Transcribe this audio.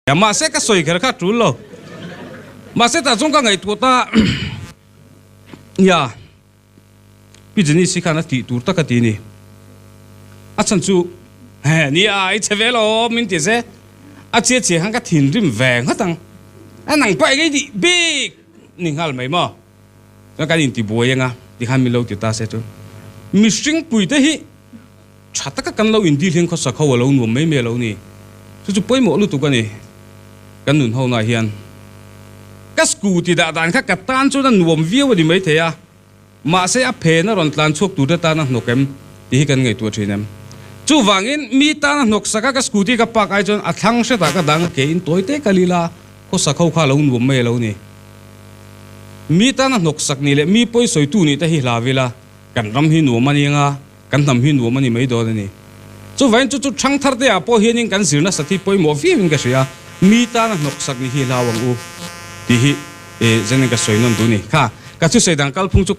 ya ma se ka soi khar kha trul lo ma se ta jong ka ngai tu ta ya bijini si khana ti tur ta ka ti ni a chan chu he ni ai chevelo min ti se a che che hang ka thin rim veng hatang anang pai ge di big ning hal mai mo ka ka in ti boyenga di khan mi lo ti ta se tu mi sing pui te hi chata ka kan lo in di heng kho sa kho lo nu mai me lo ni chu poi mo lu tu ka ni kan nun ho na hian ka scooty da dan kha ka tan chu na nuam viu di mai the ya ma se a phe na ron tlan chok tu da ta na nokem ti kan ngai tu thinem chu wangin mi ta na nok saka ka scooty ka pak ai chon a thang se ta ka dang ke in toite kalila kho sa kho kha lo nuam mai lo ni mi ta na nok sak ni le mi poi soi tu ni ta hi hlawila kan ram hi nu mani nga kan nam hi nu mani mai do ni chu vain chu thang thar te a po hianin kan sirna sathi poi mo vi win ka sia mi ta na nok sak ni hi lawang u ti hi e zenen ka soinon du ni kha ka chu sei dang kal phung chu